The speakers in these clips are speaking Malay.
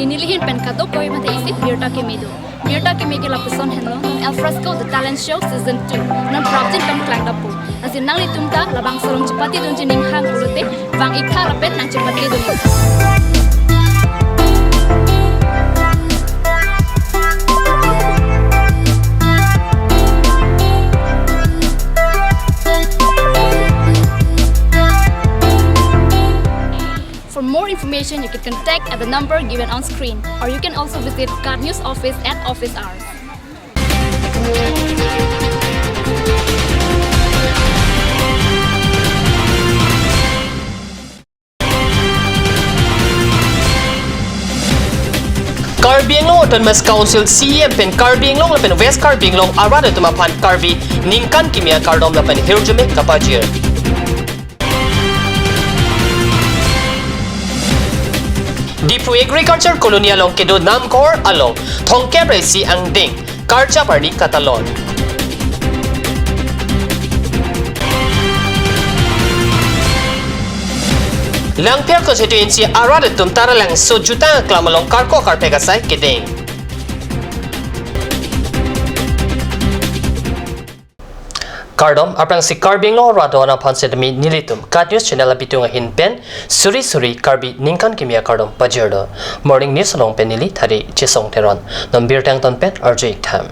Ninilihin pen kato koi mata isip Birta Kemido. Birta Kemi ke lapuson henlo non El Fresco The Talent Show Season 2 non project pen klang dapu. Nasin nang litumta labang sorong cepati dun jining hang urute bang ikha rapet nang cepati dun. For more information, you can contact at the number given on screen, or you can also visit Card News office at office hours. Karbi Anglong Autonomous Council CEM pen Karbi Anglong lapen West Karbi Anglong arada tumapan Karbi ningkan kimia kardom lapen Hirjume Kapajir. Dipu Agriculture Colonial Long Kedo Namkor Along Thongke Resi Ang Ding Karcha Parni Katalon. Langpier constituency arada tumtara lang sojuta klamalong karko karpegasay Kedeng. Kardom aprang si Karbing lo rado na pansedami nilitum Kat News channel bitung hinpen suri Karbi ningkan kimia kardom pajerdo morning news long penili thari chisong teron nambir tang ton pen RJ tham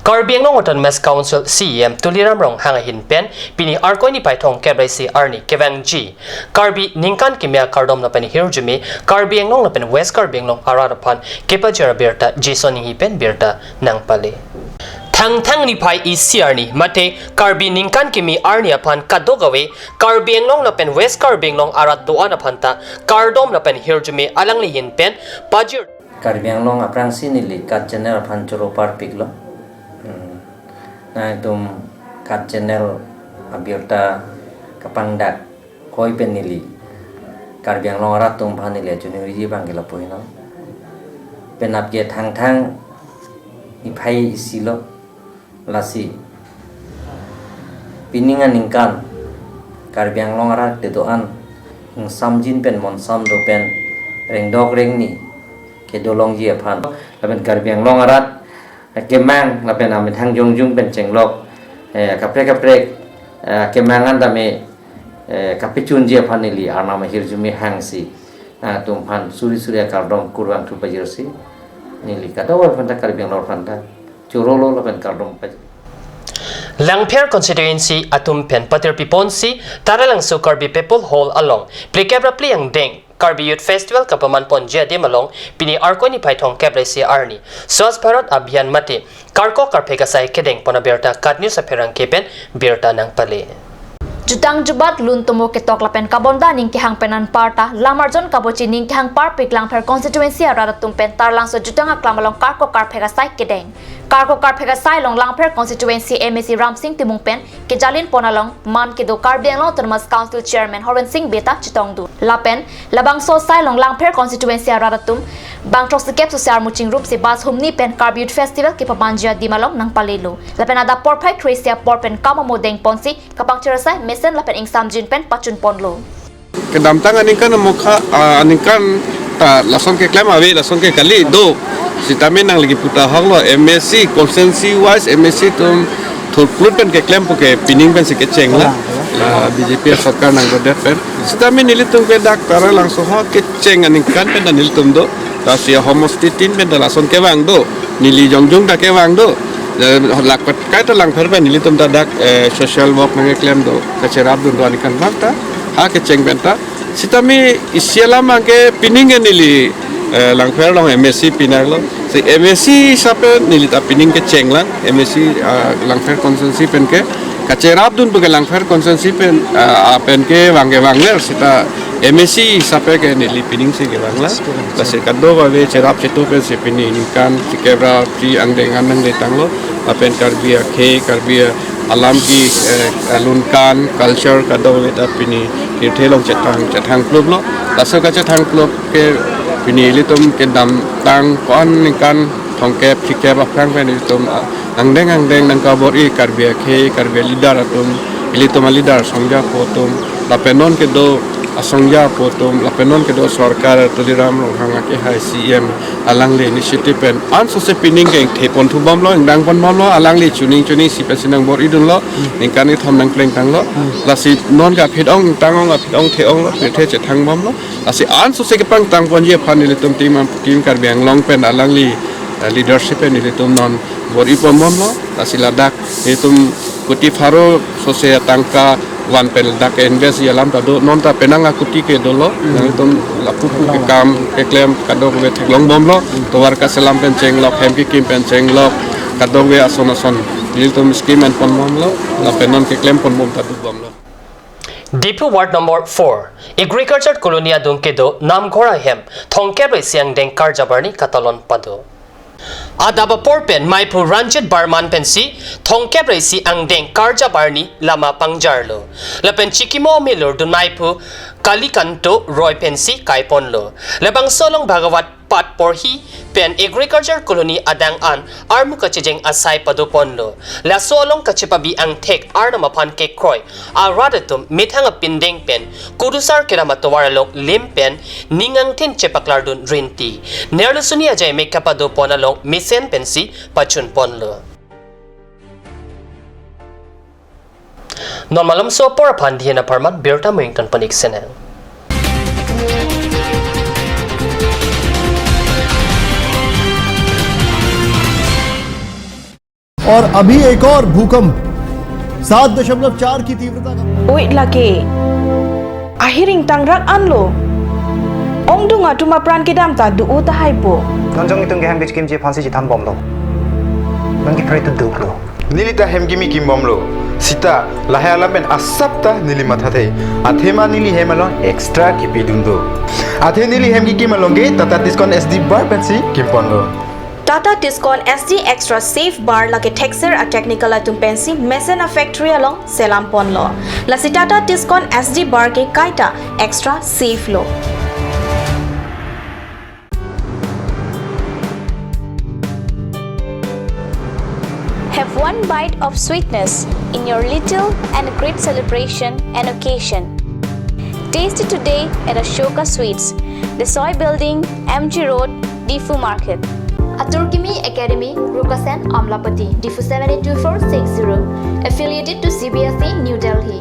Karbing lo Autonomous Council CEM tuliram rong hanga hinpen pini arkoni paithong kebraisi arni kevang G Karbi ningkan kimia kardom na pen hirjumi Karbing lo pen West Karbing lo ararapan kepajera berta Jason hipen berta nang pale Thang ni pai ICR ni mate Karbi ningkan kimi arni apan kadogawe Karbi Anglong na pen West Karbi Anglong arat doan apan ta Kardom na pen hirjumi alang lihin pen pajir Karbi Anglong aprang sinili kat channel apan choro parpik lo na itum kat channel abirta kapangdak koi penili Karbi Anglong arat tum panili juni riji bangila poino penap ge thang ni pai isilo lasi piningan ningkan Karbi Anglong arat dedoan samjin pen mon sam do pen rengdok rengni ke dolong ji aphan lapen Karbi Anglong arat kemang lapen amen hang jongjung pen cenglok kaprek kemangan dame kapicun ji aphan nili arnama hirjumi hangsi tumpan suri kardom kurang tu pajirsi nili kadawar panta Karbi Anglong panta Churolo lapan kardom paj. Langpier constituency atum pen patir piponsi taralang so Karbi people hall along plikebra pliang deng Karbi Youth Festival kapaman ponjia de malong pini arkoni paithong kebresi arni Swachh Bharat Abhiyan mate karko karpekasai kedeng ponaberta Kat News aperang kepen berta nang pale Jutang jubat lun tumo ketok lapen kabonda ning kihang penan parta lamarjon kabochi ning kihang par piklang per constituency arada tumpen tarlang so jutang aklamalong karko karpega sai kedeng karko karpega sai long langper constituency MSC Ramsing timung pen ke jalin ponalong man ke do Karbi Anglong Autonomous Council Chairman Horen Singh Beta chitong du lapen labang so sai long langper constituency arada tum bang troksekep so siar muching rup se bas humni pen Karbi Youth Festival ke pabanjia dimalong nang palelo lapen ada porpai Tracia porpen kamamo deng ponsi kapang cherasai mesen lapen ing samjin pen pachun ponlo kedamtang aningkan mukha aningkan ta lason ke klem awe lason ke kali do sitamin nang lagi puta hanglo MSC consensus wise MSC tum thurplut pen ke klem ke pining pen se ke chengla BJP sarkar nang godet pen sitamin nilitung ke dak tara langsung ho ke cheng aningkan pen dan nilitum do rasia homostitin pen lason ke wang do nili jongjung da ke wang do lakpat kai to lang pher pen nilitum da dak social work nang klem do kacerab do anikan bakta ha ke cheng benta sitami isiala mangke pining nili langfer long MSC pinarlo si MSC sape nilita pining ke chenglang MSC langfer konsensi pen ke kacerab dun bagai langfer konsensi pen ke wangler sita MSC sape ke nili pining si ke wangla kasi kado bawe cerap cetu pen si pining kan si kebra pri angdengan nang letanglo apen Karbi ke Karbi alam ki alunkan culture kado leta pini kirthelong chatang klub lo laso ka chatang klub ke pini litum ke dam tang kon kan thongkep chikep aprang pen litum angdeng nang kabori Karbi ke Karbi leader atum Ilitum alidar songja potom lapenon ke do asongja potom lapenon ke do sarkar tuliram rong hanga ke hai CM alang le initiative pen an so se pining ke thepon thu bom lo dang pon bom lo alang le chuning si pesinang bor idun lo ningkan ni thom nang pleng tang lo la si non ga phedong tangong ga phedong theong lo the che thang bom lo la si an so se ke pang tang pon je phan ni tum team kar beng long pen alang li leadership ni tum non bor ipon bom lo la si ladak ni tum kuti faro so se tangka wan pel dak invest ya lam ta do non ta penanga kuti ke dolo nang tum la pupu ke kam ke klem kado ke thlong bom lo to war ka selam pen cheng lo hem ki kim pen cheng lo kado ge ason nil tum scheme en pon bom lo la penon ke klem pon bom ta du bom lo Dipu Ward number 4 Agriculture Colonia Dunkedo Namghora Hem Thongke Bai Siang Deng Karjabarni Katalon Pado Adaba Porpen Maipu Ranjit Barman Pensi Thongke Bai Si Angdeng Karjabarni Lama Pangjarlo Lapen Chikimo Milor Dun Maipu Kalikanto Roy Pensi Kaiponlo Labang Solong Bhagavat Pat Porhi Pen Agriculture Colony Adang An Armu Kachijeng Asai Paduponlo La Solong Kachipabi Ang Tek Arnamapan Ke Kroy Aradatum Mithanga Pindeng Pen Kudusar Kiramatawaralok Lim Pen Ningang Tin Chepaklardun Rinti Nerlusuni Ajay Mekapado Ponalong Misen Pensi Pachun Ponlo Normalam so por Pandhiana Parman Birta Mington Panik Senang और अभी एक और भूकंप 7.4 की तीव्रता का Wait lagi. Ahiring tangrak anlo. Ong dunga tuma pran kedam ta du uta haibo. Nonjong itong gehang bitch kimchi phansi jitan bomlo. Nangki pray to duklo. Nilita hemgimi kimbomlo. Sita lahaya lamen asapta nili mathate. Athema nili hemalon extra kipidundo. Athe nili hemgi kimalonge tata discount SD bar pensi kimponlo. Tata Tiscon SD Extra Safe Bar lagi texture a technical atum pensi Mesena Factory along Selampon lo. Lasi Tata Tiscon SD Bar ke kaita extra safe lo. Have one bite of sweetness in your little and great celebration and occasion. Taste it today at Ashoka Sweets, the Soy Building, MG Road, Difu Market. Aturkimi Academy, Rukasen Amlapati, Difu 782460, affiliated to CBSE New Delhi.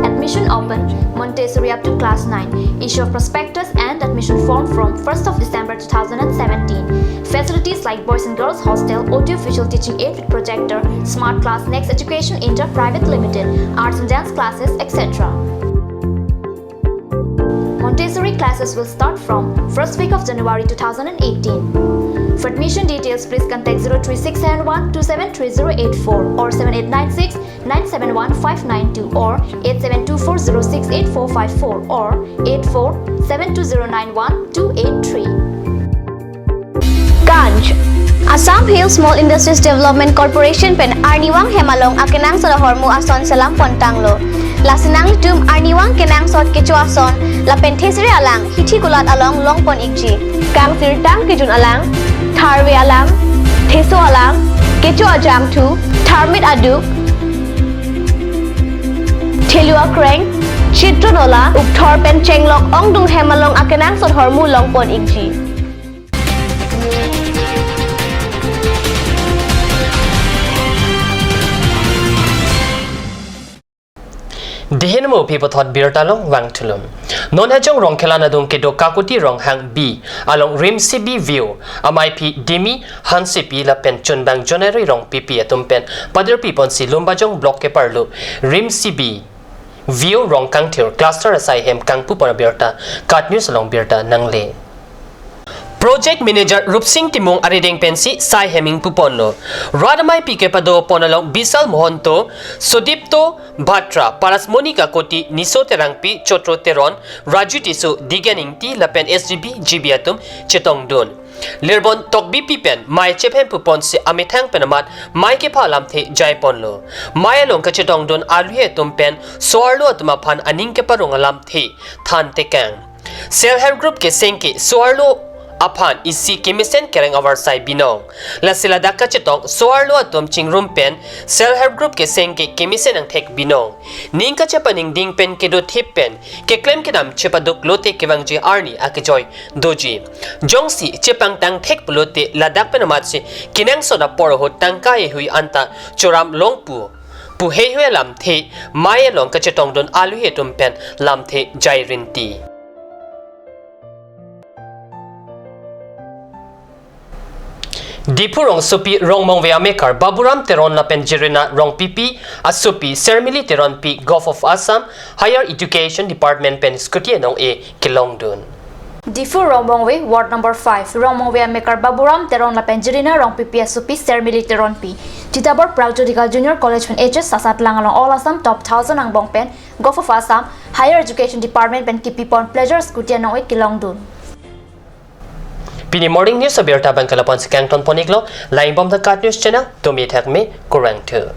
Admission open, Montessori up to class 9. Issue of prospectus and admission form from 1st of December 2017. Facilities like Boys and Girls Hostel, audio visual teaching aid with projector, Smart Class Next Education Inter Private Limited, arts and dance classes, etc. Montessori classes will start from 1st week of January 2018. For admission details, please contact 03671 273084 or 7896 971 592 or 8724068454 or 8472091283. Ganj Assam Hill Small Industries Development Corporation pen Arniwang Hemalong akenang sa hormu ason salam pontanglo. Lasinang tum Arniwang kenang sot kecuason la penthesiri alang hithi kulat along longpon ikji. Kang tirtang kijun alang tharwe alang theso alang kecu ajam tu tharmit aduk thelua kreng chitronola ukthor pen chenglok ongdung hemalong akenang sot hormu longpon ikji. Dihinmo people thought beer talong wang tulum. Non hajong rong kelana dung kedo kakuti rong hang B along rim CB view amai pi demi hansi pi la pen chun bang joneri rong PP atum pen pader pi pon si lumbajong block ke parlu rim CB view rong kang thir cluster asai hem kang pu para berta kat news along berta nangle. Project Manager Rupsing Timong Arideng Pensi Sai Heming Puponlo Radamai Pike Pado Ponalong Bisal Mohonto Sodipto Batra Paras Monica Koti Niso Terangpi Chotro Teron Raju Tisu Diganing Ti Lapen SGB Jibiatum Chetong Dun Lirbon Tokbi Pipen Mai Chephen Pupon Si Amithang Penamat Mai Kepa Lamthe Jaiponlo Mai Along Kachetong Dun Alue Tumpen Soarlo Atmapan Aning Keparong Lamthe Than Tekang Self Help Group Ke Senki Soarlo Aphan isi kimisen kereng oversight binong. La sila dakka chitong soar lo atom chingrum pen self help group ke sengke kimisen ang tek binong. Ning ka chapaning ding pen ke do thip pen ke claim kedam chepaduk lote kewang je arni akijoy doji. Jongsi chepang tang tek pulote ladak pen amatsi kinang soda poro ho tangka e hui anta choram longpu. Pu hei hue lam the maya long ka chetong don alu he tum pen lam the jai rinti. Dipurong supi rong mong vea mekar baburam teron la penjirina rong pipi asupi sermili teron pi Gulf of Assam Higher Education Department pen skutie nong e kilongdun. Difu Romongwe, Ward Number 5, Romongwe Mekar Baburam, Teron La Penjirina, Rong Pipi Supi, Sermili Teron Pi. Titabor Praujudikal Junior College pen HS Sasat Langalong All Assam Top 1000 ang Bong Pen, Gulf of Assam Higher Education Department pen Kipipon Pleasure skutie nong e kilongdun. Pini morning news sa Berta Bangkalapon sa Kangton Poniglo, lain bom the Cat News Channel, tumi thak me kurang tu.